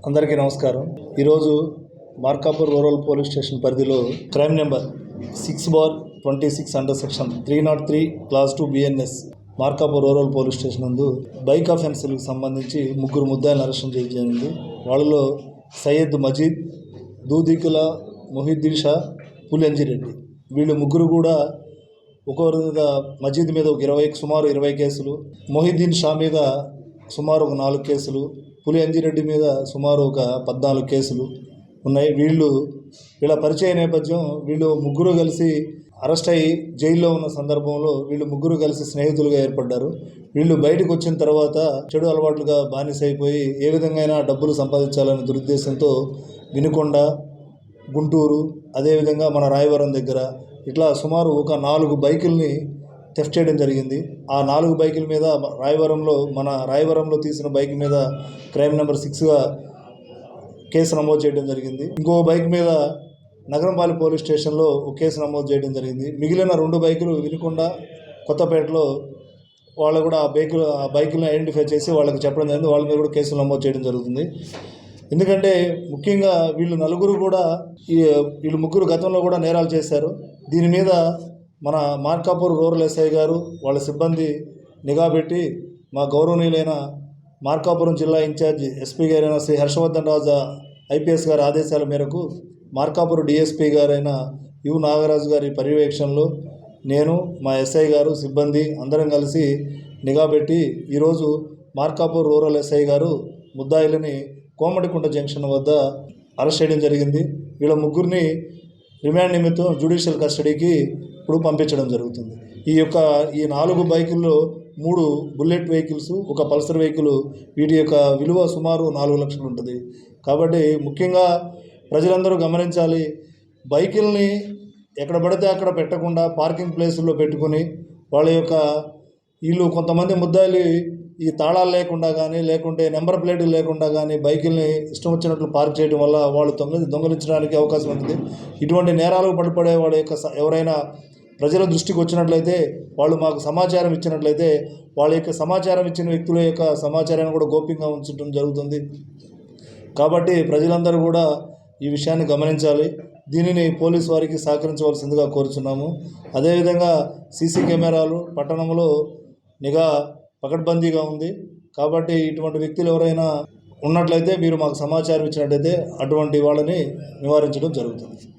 అందరికీ నమస్కారం. ఈరోజు మార్కాపూర్ రూరల్ పోలీస్ స్టేషన్ పరిధిలో crime number 6/26 under section 303 class 2 BNS Markapur rural police station నందు బైక్ అఫెన్స్లకు సంబంధించి ముగ్గురు ముద్దాయిలను అరెస్ట్ చేయడం జరిగింది. వాళ్ళలో సయ్యద్ మజీద్, దూదికుల మొహిద్దీన్ షా, పులింజిరెడ్డి. వీళ్ళు ముగ్గురు కూడా ఒకరి మీద మజీద్ మీద సుమారు 20 కేసులు, మొహిద్దీన్ షా మీద సుమారు ఒక 4 కేసులు, పులింజిరెడ్డి మీద సుమారు ఒక 14 కేసులు ఉన్నాయి. వీళ్ళ పరిచయ నేపథ్యం, వీళ్ళు ముగ్గురు కలిసి అరెస్ట్ అయ్యి జైల్లో ఉన్న సందర్భంలో వీళ్ళు ముగ్గురు కలిసి స్నేహితులుగా ఏర్పడ్డారు. వీళ్ళు బయటకు వచ్చిన తర్వాత చెడు అలవాట్లుగా బానిసైపోయి ఏ విధంగా డబ్బులు సంపాదించాలనే దురుద్దేశంతో వినుకొండ, గుంటూరు, అదేవిధంగా మన రాయవరం దగ్గర ఇట్లా సుమారు ఒక 4 బైకుల్ని థెఫ్ట్ చేయడం జరిగింది. ఆ 4 బైకుల మీద రాయవరంలో తీసిన బైక్ మీద క్రైమ్ నెంబర్ 6గా కేసు నమోదు చేయడం జరిగింది. ఇంకో బైక్ మీద నగరంపాలి పోలీస్ స్టేషన్లో ఒక కేసు నమోదు చేయడం జరిగింది. మిగిలిన 2 బైకులు వినుకొండ, కొత్తపేటలో వాళ్ళు కూడా ఆ బైకులను ఐడెంటిఫై చేసి వాళ్ళకి చెప్పడం జరిగింది. వాళ్ళ మీద కూడా కేసులు నమోదు చేయడం జరుగుతుంది. ఎందుకంటే ముఖ్యంగా వీళ్ళు ముగ్గురు గతంలో కూడా నేరాలు చేశారు. దీని మీద మన మార్కాపూర్ రూరల్ ఎస్ఐ గారు వాళ్ళ సిబ్బంది నిఘా పెట్టి మా గౌరవనీయులైన మార్కాపురం జిల్లా ఇన్ఛార్జ్ ఎస్పీ గారైన శ్రీ హర్షవర్ధన్ రాజు IPS గారి ఆదేశాల మేరకు మార్కాపూర్ DSP గారైన యు నాగరాజు గారి పర్యవేక్షణలో నేను, మా ఎస్ఐ గారు, సిబ్బంది అందరం కలిసి నిఘా పెట్టి ఈరోజు మార్కాపూర్ రూరల్ ఎస్ఐ గారు ముద్దాయిలని కోమటికుంట జంక్షన్ వద్ద అరెస్ట్ చేయడం జరిగింది. వీళ్ళ ముగ్గురిని రిమాండ్ నిమిత్తం జ్యుడిషియల్ కస్టడీకి ఇప్పుడు పంపించడం జరుగుతుంది. ఈ 4 బైకుల్లో 3 బుల్లెట్ వెహికల్స్, ఒక పల్సర్ వెహికల్, వీటి యొక్క విలువ సుమారు 4 లక్షలు ఉంటుంది. కాబట్టి ముఖ్యంగా ప్రజలందరూ గమనించాలి, బైకుల్ని ఎక్కడ పడితే అక్కడ పెట్టకుండా పార్కింగ్ ప్లేసుల్లో పెట్టుకుని వీళ్ళు కొంతమంది ముద్దాయిలు ఈ తాళాలు లేకుండా కానీ, లేకుంటే నెంబర్ ప్లేట్లు లేకుండా కానీ బైకుల్ని ఇష్టం వచ్చినట్లు పార్క్ చేయడం వల్ల వాళ్ళు దొంగలించడానికి అవకాశం ఉంటుంది. ఇటువంటి నేరాలకు పడిపడే ఎవరైనా ప్రజల దృష్టికి వచ్చినట్లయితే, వాళ్ళు మాకు సమాచారం ఇచ్చినట్లయితే, వాళ్ళ యొక్క సమాచారం ఇచ్చిన వ్యక్తుల యొక్క సమాచారాన్ని కూడా గోప్యంగా ఉంచడం జరుగుతుంది. కాబట్టి ప్రజలందరూ కూడా ఈ విషయాన్ని గమనించాలి. దీనిని పోలీసు వారికి సహకరించవలసిందిగా కోరుచున్నాము. అదేవిధంగా CC కెమెరాలు పట్టణంలో నిఘా పకడ్బందీగా ఉంది. కాబట్టి ఇటువంటి వ్యక్తులు ఎవరైనా ఉన్నట్లయితే మీరు మాకు సమాచారం ఇచ్చినట్లయితే అటువంటి వాళ్ళని నివారించడం జరుగుతుంది.